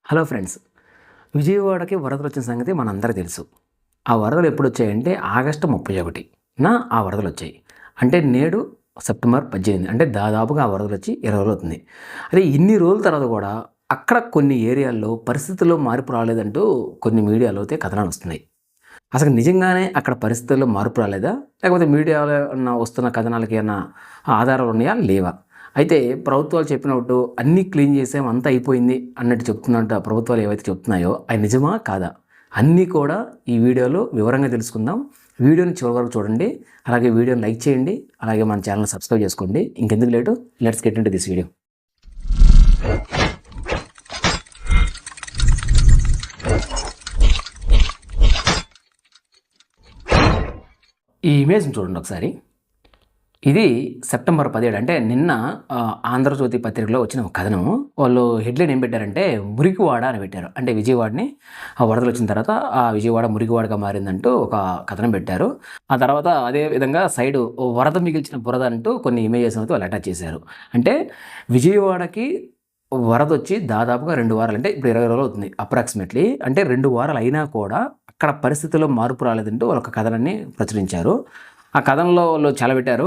Hello friends. విజయవాడకి వరదలొచ్చిన సంగతి మనందరికీ తెలుసు. ఆ వరదలు ఎప్పుడొచ్చాయంటే ఆగస్టు 31న ఆ వరదలొచ్చాయి. అంటే నేడు సెప్టెంబర్ 18 అంటే దాదాపుగా ఆ వరదలొచ్చి 20 రోజులవుతుంది. అదే ఇన్ని రోజుల తర్వాత కూడా అక్కడ కొన్ని ఏరియాల్లో పరిస్థితుల్లో మార్పు రాలేదంటూ కొన్ని మీడియాలో అయితే కథనాలొస్తున్నాయి. అసలు నిజంగానే అక్కడ పరిస్థితుల్లో మార్పు రాలేదా? లేకపోతే మీడియాలో ఏమన్నా వస్తున్న కథనాలకి ఏమన్నా ఆధారాలున్నాయా? లేవా? అయితే ప్రభుత్వాలు చెప్పినట్టు అన్నీ క్లీన్ చేసాం, అంతా అయిపోయింది అన్నట్టు చెప్తున్నట్టు ప్రభుత్వాలు ఏవైతే చెప్తున్నాయో అవి నిజమా? కాదా? అన్నీ కూడా ఈ వీడియోలో వివరంగా తెలుసుకుందాం. వీడియోని చివరి వరకు చూడండి. అలాగే వీడియోని లైక్ చేయండి. అలాగే మన ఛానల్ సబ్స్క్రైబ్ చేసుకోండి. ఇంకెందుకు late, let's get into this video. ఈ ఇమేజ్ని చూడండి ఒకసారి. ఇది సెప్టెంబర్ 17 అంటే నిన్న ఆంధ్రజ్యోతి పత్రికలో వచ్చిన ఒక కథనం. వాళ్ళు హెడ్లైన్ ఏం పెట్టారంటే మురికివాడ అని పెట్టారు. అంటే విజయవాడని వరదలు వచ్చిన తర్వాత ఆ విజయవాడ మురికివాడగా మారిందంటూ ఒక కథనం పెట్టారు. ఆ తర్వాత అదే విధంగా సైడు వరద మిగిల్చిన బురద అంటూ కొన్ని ఇమేజెస్ అయితే వాళ్ళు అటాచ్ చేశారు. అంటే విజయవాడకి వరద వచ్చి దాదాపుగా 2 వారాలు, అంటే ఇప్పుడు 20 రోజులు అవుతుంది అప్రాక్సిమేట్లీ. అంటే 2 వారాలు అయినా కూడా అక్కడ పరిస్థితుల్లో మార్పు రాలేదంటూ వాళ్ళు ఒక కథనాన్ని ప్రచురించారు. ఆ కథనంలో వాళ్ళు చాలా పెట్టారు.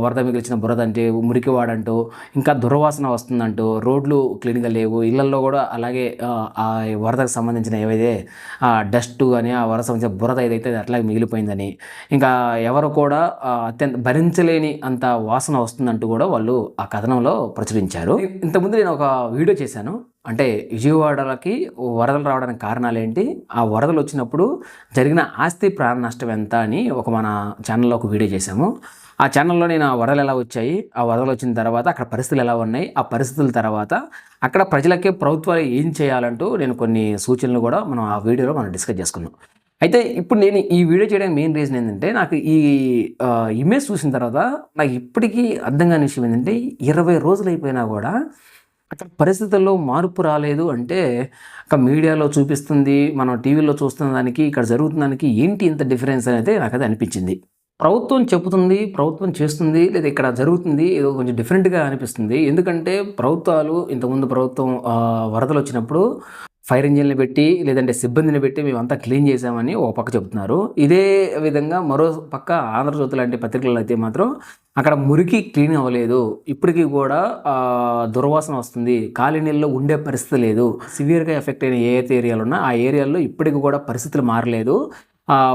వరద మిగిల్చిన బురద అంటే మురికివాడంటూ, ఇంకా దుర్వాసన వస్తుందంటూ, రోడ్లు క్లీన్గా లేవు, ఇళ్లల్లో కూడా అలాగే ఆ వరదకు సంబంధించిన ఏవైతే డస్ట్ కానీ ఆ వరద సంబంధించిన బురద ఏదైతే అట్లాగే మిగిలిపోయిందని, ఇంకా ఎవరు కూడా అత్యంత భరించలేని అంత వాసన వస్తుందంటూ కూడా వాళ్ళు ఆ కథనంలో ప్రచురించారు. ఇంతకుముందు నేను ఒక వీడియో చేశాను. అంటే విజయవాడలకి వరదలు రావడానికి కారణాలు ఏంటి, ఆ వరదలు వచ్చినప్పుడు జరిగిన ఆస్తి ప్రాణ నష్టం ఎంత అని మన ఛానల్లో ఒక వీడియో చేశాము. ఆ ఛానల్లో నేను ఆ వరదలు ఎలా వచ్చాయి, ఆ వరదలు వచ్చిన తర్వాత అక్కడ పరిస్థితులు ఎలా ఉన్నాయి, ఆ పరిస్థితుల తర్వాత అక్కడ ప్రజలకే ప్రభుత్వాలు ఏం చేయాలంటూ నేను కొన్ని సూచనలు కూడా ఆ వీడియోలో మనం డిస్కస్ చేసుకున్నాం. అయితే ఇప్పుడు నేను ఈ వీడియో చేయడానికి మెయిన్ రీజన్ ఏంటంటే, నాకు ఈ ఇమేజ్ చూసిన తర్వాత నాకు ఇప్పటికీ అర్థం కాని విషయం ఏంటంటే, 20 రోజులు అయిపోయినా కూడా అక్కడ పరిస్థితుల్లో మార్పు రాలేదు అంటే, అక్కడ మీడియాలో చూపిస్తుంది, మనం టీవీలో చూస్తున్న దానికి ఇక్కడ జరుగుతున్న దానికి ఏంటి ఇంత డిఫరెన్స్ అనేది నాకు అది అనిపించింది. ప్రభుత్వం చెబుతుంది, ప్రభుత్వం చేస్తుంది, లేదా ఇక్కడ జరుగుతుంది ఏదో కొంచెం డిఫరెంట్గా అనిపిస్తుంది. ఎందుకంటే ప్రభుత్వాలు ఇంతకుముందు ప్రభుత్వం వరదలు వచ్చినప్పుడు ఫైర్ ఇంజిన్లు పెట్టి లేదంటే సిబ్బందిని పెట్టి మేమంతా క్లీన్ చేసామని ఒక పక్క చెబుతున్నారు. ఇదే విధంగా మరో పక్క ఆంధ్రజ్యోతి లాంటి పత్రికల్లో అయితే మాత్రం అక్కడ మురికి క్లీన్ అవ్వలేదు, ఇప్పటికీ కూడా దుర్వాసన వస్తుంది, కాలనీల్లో ఉండే పరిస్థితి లేదు, సివియర్గా ఎఫెక్ట్ అయిన ఏ అయితే ఏరియాలు ఉన్నా ఆ ఏరియాల్లో ఇప్పటికీ కూడా పరిస్థితులు మారలేదు.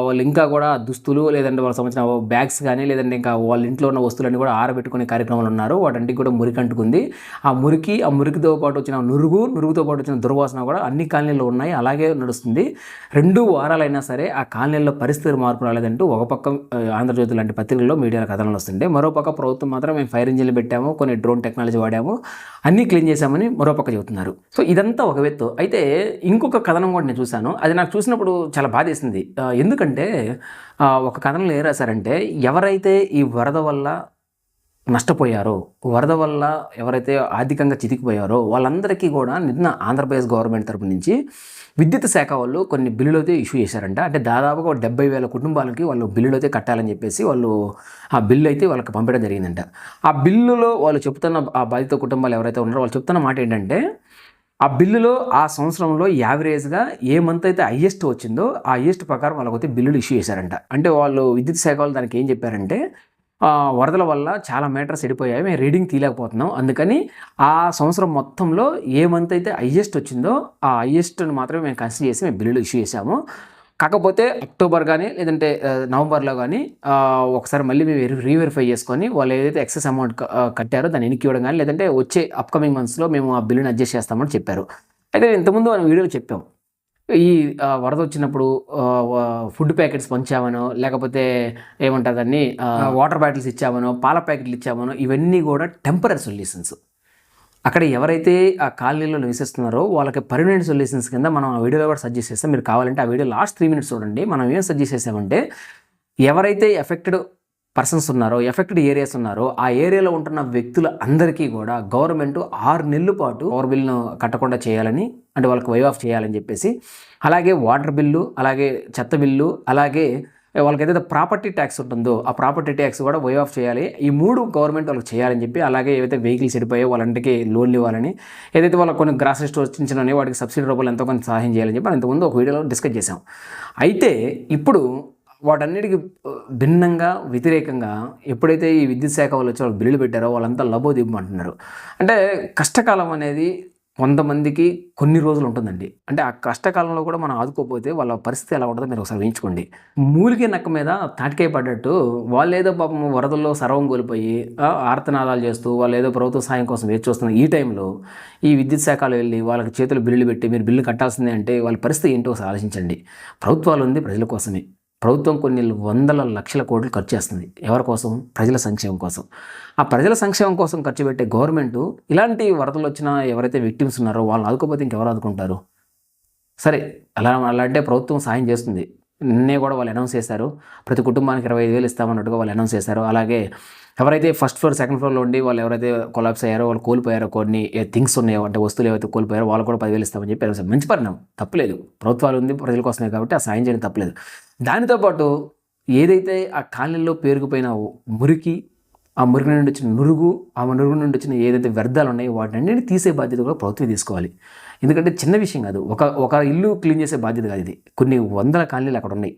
వాళ్ళు ఇంకా కూడా దుస్తులు లేదంటే వాళ్ళకి సంబంధించిన బ్యాగ్స్ కానీ లేదంటే ఇంకా వాళ్ళ ఇంట్లో ఉన్న వస్తువులన్నీ కూడా ఆరబెట్టుకునే కార్యక్రమాలు ఉన్నారు. వాటంటికి కూడా మురికి అంటుకుంది. ఆ మురికితో పాటు వచ్చిన నురుగుతో పాటు వచ్చిన దుర్వాసన కూడా అన్ని కాలనీల్లో ఉన్నాయి, అలాగే నడుస్తుంది. 2 వారాలైనా సరే ఆ కాలనీల్లో పరిస్థితులు మార్పు రాలేదంటూ ఒక పక్క ఆంధ్రజ్యోతి లాంటి పత్రికల్లో మీడియాల కథనాలు వస్తుంటే, మరో పక్క ప్రభుత్వం మాత్రం మేము ఫైర్ ఇంజిన్లు పెట్టాము, కొన్ని డ్రోన్ టెక్నాలజీ వాడాము, అన్నీ క్లీన్ చేశామని మరో పక్క చెబుతున్నారు. సో ఇదంతా ఒక ఎత్తు. అయితే ఇంకొక కథనం కూడా నేను చూశాను. అది నాకు చూసినప్పుడు చాలా బాధేసింది. ఎందుకంటే ఒక కథనంలో ఏం రాశారంటే, ఎవరైతే ఈ వరద వల్ల నష్టపోయారో, వరద వల్ల ఎవరైతే ఆర్థికంగా చితికిపోయారో వాళ్ళందరికీ కూడా నిన్న ఆంధ్రప్రదేశ్ గవర్నమెంట్ తరపు నుంచి విద్యుత్ శాఖ వాళ్ళు కొన్ని బిల్లులు అయితే ఇష్యూ చేశారంట. అంటే దాదాపుగా 70,000 కుటుంబాలకి వాళ్ళు బిల్లులు అయితే కట్టాలని చెప్పేసి వాళ్ళు ఆ బిల్లు అయితే వాళ్ళకి పంపడం జరిగిందంట. ఆ బిల్లులో వాళ్ళు చెప్తున్న ఆ బాధిత కుటుంబాలు ఎవరైతే ఉన్నారో వాళ్ళు చెప్తున్న మాట ఏంటంటే, ఆ బిల్లులో ఆ సంవత్సరంలో యావరేజ్గా ఏ మంత్ అయితే హైయెస్ట్ వచ్చిందో ఆ హైయెస్ట్ ప్రకారం వాళ్ళకైతే బిల్లులు ఇష్యూ చేశారంట. అంటే వాళ్ళు విద్యుత్ శాఖ వాళ్ళు దానికి ఏం చెప్పారంటే, వరదల వల్ల చాలా మీటర్స్ చెడిపోయాయి, మేము రీడింగ్ తీయలేకపోతున్నాం, అందుకని ఆ సంవత్సరం మొత్తంలో ఏ మంత్ అయితే హైయెస్ట్ వచ్చిందో ఆ హైయెస్ట్ని మాత్రమే మేము కన్సిడర్ చేసి మేము బిల్లులు ఇష్యూ చేసాము. కాకపోతే అక్టోబర్ కానీ లేదంటే నవంబర్లో కానీ ఒకసారి మళ్ళీ మేము రీవెరిఫై చేసుకొని వాళ్ళు ఏదైతే ఎక్సెస్ అమౌంట్ కట్టారో దాన్ని వెనక్కి ఇవ్వడం కానీ లేదంటే వచ్చే అప్కమింగ్ మంత్స్లో మేము ఆ బిల్లుని అడ్జస్ట్ చేస్తామని చెప్పారు. అయితే ఇంతకుముందు మనం వీడియోలో చెప్పాం, ఈ వరద వచ్చినప్పుడు ఫుడ్ ప్యాకెట్స్ పంచామనో లేకపోతే ఏమంటారు దాన్ని వాటర్ బాటిల్స్ ఇచ్చామనో పాల ప్యాకెట్లు ఇచ్చామనో ఇవన్నీ కూడా టెంపరరీ సొల్యూషన్స్. అక్కడ ఎవరైతే ఆ కాలనీలో నివసిస్తున్నారో వాళ్ళకి పర్మనెంట్ సొల్యూషన్స్ కింద మనం ఆ వీడియోలో కూడా సజెస్ట్ చేస్తాం. మీరు కావాలంటే ఆ వీడియో లాస్ట్ 3 minutes చూడండి. మనం ఏం సజెస్ట్ చేసామంటే, ఎవరైతే ఎఫెక్టెడ్ పర్సన్స్ ఉన్నారో, ఎఫెక్టెడ్ ఏరియాస్ ఉన్నారో ఆ ఏరియాలో ఉంటున్న వ్యక్తుల అందరికీ కూడా గవర్నమెంట్ 6 నెలల పాటు పవర్ బిల్లును కట్టకుండా చేయాలని, అంటే వాళ్ళకి వై ఆఫ్ చేయాలని చెప్పేసి, అలాగే వాటర్ బిల్లు, అలాగే చెత్త బిల్లు, అలాగే వాళ్ళకి ఏదైతే ప్రాపర్టీ ట్యాక్స్ ఉంటుందో ఆ ప్రాపర్టీ ట్యాక్స్ కూడా వే ఆఫ్ చేయాలి. ఈ 3 గవర్నమెంట్ వాళ్ళకి చేయాలని చెప్పి, అలాగే ఏవైతే వెహికల్స్ చెడిపోయో వాళ్ళంటికి లోన్లు ఇవ్వాలని, ఏదైతే వాళ్ళకి కొన్ని గ్రాసరీ స్టోర్స్ చిన్న వాటికి సబ్సిడీ రూపాయలు ఎంతో కొంత సహాయం చేయాలని చెప్పి ఇంతకుముందు ఒక వీడియోలో డిస్కస్ చేశాం. అయితే ఇప్పుడు వాటన్నిటికీ భిన్నంగా వ్యతిరేకంగా ఎప్పుడైతే ఈ విద్యుత్ శాఖ వాళ్ళు వచ్చి వాళ్ళు బిల్లులు పెట్టారో వాళ్ళంతా లబోదిబ్బమంటున్నారు. అంటే కష్టకాలం అనేది కొంతమందికి కొన్ని రోజులు ఉంటుందండి. అంటే ఆ కష్టకాలంలో కూడా మనం ఆదుకోకపోతే వాళ్ళ పరిస్థితి ఎలా ఉంటుందో మీరు ఒకసారి ఊహించుకోండి. మూలిగే నక్క మీద తాటికాయ పడ్డట్టు వాళ్ళేదో పాపం వరదల్లో సర్వం కోల్పోయి ఆర్తనాదాలు చేస్తూ వాళ్ళు ఏదో ప్రభుత్వ సాయం కోసం వేచి చూస్తున్న ఈ టైంలో ఈ విద్యుత్ శాఖలో వెళ్ళి వాళ్ళకి చేతులు బిల్లులు పెట్టి మీరు బిల్లు కట్టాల్సిందే అంటే వాళ్ళ పరిస్థితి ఏంటో ఒకసారి ఆలోచించండి. ప్రభుత్వాలు ఉంది ప్రజల కోసమే. ప్రభుత్వం కొన్ని వందల లక్షల కోట్లు ఖర్చు చేస్తుంది. ఎవరి కోసం? ప్రజల సంక్షేమం కోసం. ఆ ప్రజల సంక్షేమం కోసం ఖర్చు పెట్టే గవర్నమెంటు ఇలాంటి వరదలు వచ్చినా ఎవరైతే విక్టిమ్స్ ఉన్నారో వాళ్ళు ఆదుకోకపోతే ఇంకెవరు ఆదుకుంటారు? సరే, అలా అంటే ప్రభుత్వం సాయం చేస్తుంది. నిన్నే కూడా వాళ్ళు అనౌన్స్ చేశారు, ప్రతి కుటుంబానికి 25,000 ఇస్తామన్నట్టుగా వాళ్ళు అనౌన్స్ చేశారు. అలాగే ఎవరైతే ఫస్ట్ ఫ్లోర్ సెకండ్ ఫ్లోర్లో ఉండి వాళ్ళు ఎవరైతే కొలాప్స్ అయ్యారో, వాళ్ళు కోల్పోయారో, కొన్ని థింగ్స్ ఉన్నాయో అంటే వస్తువులు ఏవైతే కోల్పోయారో వాళ్ళు కూడా 10,000 ఇస్తామని చెప్పి మంచి పరిణామం, తప్పలేదు. ప్రభుత్వాలు ఉంది ప్రజల కోసమే కాబట్టి ఆ సాయం చేయడం తప్పలేదు. దానితో పాటు ఏదైతే ఆ కాలనీలో పేరుకుపోయిన మురికి, ఆ మురికి నుండి వచ్చిన నురుగు, ఆ నురుగు నుండి వచ్చిన ఏదైతే వ్యర్థాలు ఉన్నాయో వాటిని తీసే బాధ్యత కూడా ప్రభుత్వం తీసుకోవాలి. ఎందుకంటే చిన్న విషయం కాదు, ఒక ఇల్లు క్లీన్ చేసే బాధ్యత కాదు ఇది. కొన్ని వందల కాలనీలు అక్కడ ఉన్నాయి,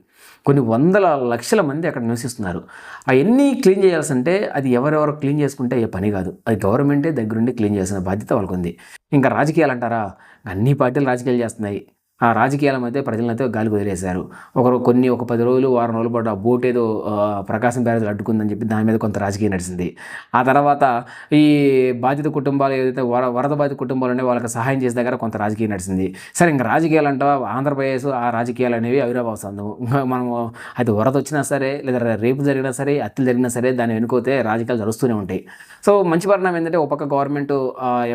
కొన్ని వందల లక్షల మంది అక్కడ నివసిస్తున్నారు. అవన్నీ క్లీన్ చేయాల్సింటే అది ఎవరెవరు క్లీన్ చేసుకుంటే అయ్యే పని కాదు, అది గవర్నమెంటే దగ్గరుండి క్లీన్ చేయాల్సిన బాధ్యత వాళ్ళకు ఉంది. ఇంకా రాజకీయాలు అంటారా, అన్ని పార్టీలు రాజకీయాలు చేస్తున్నాయి. ఆ రాజకీయాల మధ్య ప్రజలనైతే గాలికి వదిలేశారు. ఒక 10 రోజులు వారం రోజుల పాటు ఆ బోట్ ఏదో ప్రకాశం బ్యారేజ్ అడ్డుకుందని చెప్పి దాని మీద కొంత రాజకీయం నడిచింది. ఆ తర్వాత ఈ బాధిత కుటుంబాలు ఏదైతే వరద బాధిత కుటుంబాలు ఉన్నాయో వాళ్ళకి సహాయం చేసే దగ్గర కొంత రాజకీయం నడిచింది. సరే, ఇంకా రాజకీయాలు అంటావా, ఆంధ్రప్రదేశ్ ఆ రాజకీయాలు అనేవి అవిరాభావ సంబంధం. మనము అది వరద వచ్చినా సరే, లేదా రేపు జరిగినా సరే, హత్యలు జరిగినా సరే దాన్ని వెనుకోతే రాజకీయాలు జరుగుతూనే ఉంటాయి. సో మంచి పరిణామం ఏంటంటే ఒక పక్క గవర్నమెంట్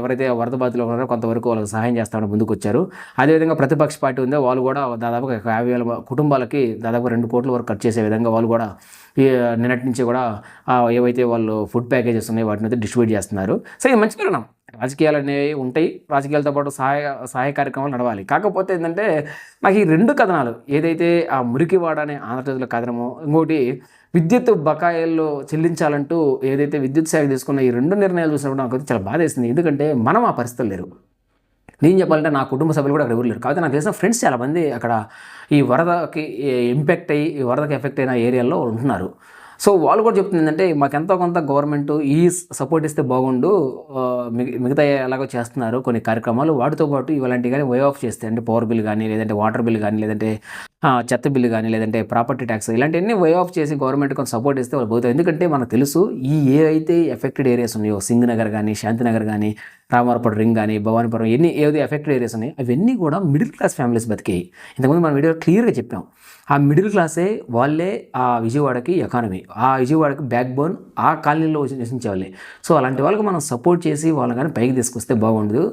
ఎవరైతే వరద బాధితులు ఉన్నారో కొంతవరకు వాళ్ళకి సహాయం చేస్తామని ముందుకు వచ్చారు. అదేవిధంగా ప్రతిపక్ష పార్టీ ఉందో వాళ్ళు కూడా దాదాపు 50,000 కుటుంబాలకి దాదాపు 2 కోట్ల వరకు ఖర్చు చేసే విధంగా వాళ్ళు కూడా నిన్నటి నుంచి కూడా ఏవైతే వాళ్ళు ఫుడ్ ప్యాకేజెస్ ఉన్నాయో వాటిని అయితే డిస్ట్రిబ్యూట్ చేస్తున్నారు. సో ఇది మంచి పరిణామం. రాజకీయాలు అనేవి ఉంటాయి, రాజకీయాలతో పాటు సహాయ కార్యక్రమాలు నడవాలి. కాకపోతే ఏంటంటే నాకు ఈ 2 కథనాలు, ఏదైతే ఆ మురికివాడ అనే ఆంధ్రప్రదేశ్లో కథనమో, ఇంకోటి విద్యుత్ బకాయిల్లో చెల్లించాలంటూ ఏదైతే విద్యుత్ శాఖ తీసుకున్న ఈ 2 నిర్ణయాలు చూసినప్పుడు నాకు చాలా బాధ వేస్తుంది. ఎందుకంటే మనం ఆ పరిస్థితులు లేరు. నేను చెప్పాలంటే నా కుటుంబ సభ్యులు కూడా అక్కడ ఎవరు లేరు. కాబట్టి నాకు తెలిసిన ఫ్రెండ్స్ చాలామంది అక్కడ ఈ వరదకి ఇంపాక్ట్ అయ్యి ఈ వరదకి ఎఫెక్ట్ అయిన ఏరియాలో ఉంటున్నారు. సో వాళ్ళు కూడా చెప్తుంది ఏంటంటే మాకు ఎంతో కొంత గవర్నమెంట్ ఈ సపోర్ట్ ఇస్తే బాగుండు, మిగతా ఎలాగో చేస్తున్నారు కొన్ని కార్యక్రమాలు, వాటితో పాటు ఇలాంటివి కానీ వే ఆఫ్ చేస్తే అంటే పవర్ బిల్ కానీ, లేదంటే వాటర్ బిల్ కానీ, లేదంటే చెత్త బిల్లు కానీ, లేదంటే ప్రాపర్టీ ట్యాక్స్, ఇలాంటివన్నీ వే ఆఫ్ చేసి గవర్నమెంట్ కొంత సపోర్ట్ ఇస్తే వాళ్ళు పోతారు. ఎందుకంటే మనకు తెలుసు ఈ ఏవైతే ఎఫెక్టెడ్ ఏరియాస్ ఉన్నాయో, సింగనగర్ కానీ, శాంతినగర్ కానీ, రామారపేట రింగ్ కానీ, భవానీపురం, ఏది ఎఫెక్టెడ్ ఏరియాస్ ఉన్నాయి అవన్నీ కూడా మిడిల్ క్లాస్ ఫ్యామిలీస్ బతికాయి. ఇంతకుముందు మన వీడియో క్లియర్గా చెప్పాం. ఆ మిడిల్ క్లాసే వాళ్ళే ఆ విజయవాడకి ఎకానమీ, ఆ విజయవాడకి బ్యాక్ బోన్, ఆ కాలనీలో నివసించే వాళ్ళే. సో అలాంటి వాళ్ళకి మనం సపోర్ట్ చేసి వాళ్ళని కానీ పైకి తీసుకొస్తే బాగుండదు.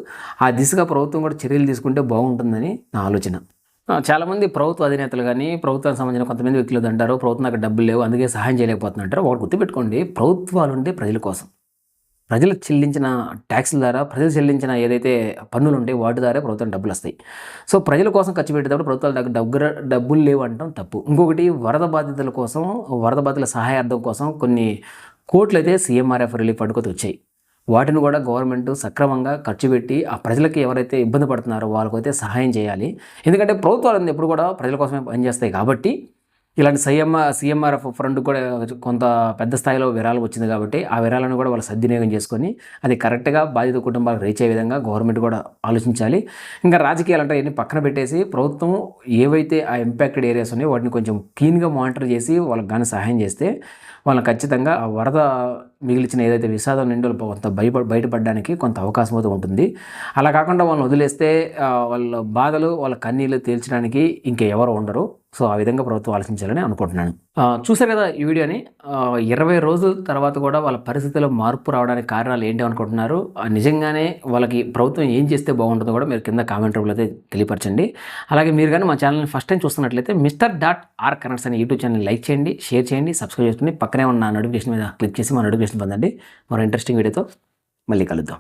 ఆ దిశగా ప్రభుత్వం కూడా చర్యలు తీసుకుంటే బాగుంటుందని నా ఆలోచన. చాలామంది ప్రభుత్వ అధినేతలు కానీ, ప్రభుత్వానికి సంబంధించిన కొంతమంది వ్యక్తులు అంటారు ప్రభుత్వం నాకు డబ్బులు లేవు అందుకే సహాయం చేయలేకపోతున్నారు. ఒకటి గుర్తుపెట్టుకోండి, ప్రభుత్వాలు ఉంటే ప్రజల కోసం. ప్రజలు చెల్లించిన ట్యాక్సుల ద్వారా, ప్రజలు చెల్లించిన ఏదైతే పన్నులు ఉంటాయి వాటి ద్వారా ప్రభుత్వం డబ్బులు వస్తాయి. సో ప్రజల కోసం ఖర్చు పెట్టేటప్పుడు ప్రభుత్వాల దగ్గర డబ్బులు లేవు అంటాం తప్పు. ఇంకొకటి వరద బాధితుల కోసం, వరద బాధితుల సహాయార్థం కోసం కొన్ని కోట్లు అయితే సీఎంఆర్ఎఫ్ రిలీఫ్ ఫండ్కి వచ్చాయి. వాటిని కూడా గవర్నమెంట్ సక్రమంగా ఖర్చు పెట్టి ఆ ప్రజలకి ఎవరైతే ఇబ్బంది పడుతున్నారో వాళ్ళకైతే సహాయం చేయాలి. ఎందుకంటే ప్రభుత్వాలు ఎప్పుడు కూడా ప్రజల కోసమే పనిచేస్తాయి కాబట్టి ఇలాంటి సీఎంఆర్ఎఫ్ ఫండ్ కూడా కొంత పెద్ద స్థాయిలో విరాళం వచ్చింది కాబట్టి ఆ విరాళాలను కూడా వాళ్ళు సద్వినియోగం చేసుకొని అది కరెక్ట్గా బాధిత కుటుంబాలకు రీచ్ అయ్యే విధంగా గవర్నమెంట్ కూడా ఆలోచించాలి. ఇంకా రాజకీయాలు అంటే ఇవన్నీ పక్కన పెట్టేసి ప్రభుత్వం ఏవైతే ఆ ఇంపాక్టెడ్ ఏరియాస్ ఉన్నాయో వాటిని కొంచెం క్లీన్గా మానిటర్ చేసి వాళ్ళకి కానీ సహాయం చేస్తే వాళ్ళని ఖచ్చితంగా ఆ వరద మిగిలిచిన ఏదైతే విషాదం నుండి కొంత బయటపడడానికి కొంత అవకాశం అయితే ఉంటుంది. అలా కాకుండా వాళ్ళని వదిలేస్తే వాళ్ళ బాధలు, వాళ్ళ కన్నీళ్ళు తేల్చడానికి ఇంకెవరు ఉండరు. సో ఆ విధంగా ప్రభుత్వం ఆలోచించాలని అనుకుంటున్నాను. చూసారు కదా ఈ వీడియోని. 20 రోజుల తర్వాత కూడా వాళ్ళ పరిస్థితుల్లో మార్పు రావడానికి కారణాలు ఏంటి అనుకుంటున్నారు? నిజంగానే వాళ్ళకి ప్రభుత్వం ఏం చేస్తే బాగుంటుందో కూడా మీరు కింద కామెంట్ రూపంలో అయితే తెలియపరచండి. అలాగే మీరు కానీ మా ఛానల్ని ఫస్ట్ టైం చూస్తున్నట్లయితే Mr.R Connects అనే యూట్యూబ్ ఛానల్ లైక్ చేయండి, షేర్ చేయండి, సబ్స్క్రైబ్ చేసుకుని పక్కనే ఉన్న నోటిఫికేషన్ మీద క్లిక్ చేసి మా నోటిఫికేషన్ పొందండి. మరో ఇంట్రెస్టింగ్ వీడియోతో మళ్ళీ కలుద్దాం.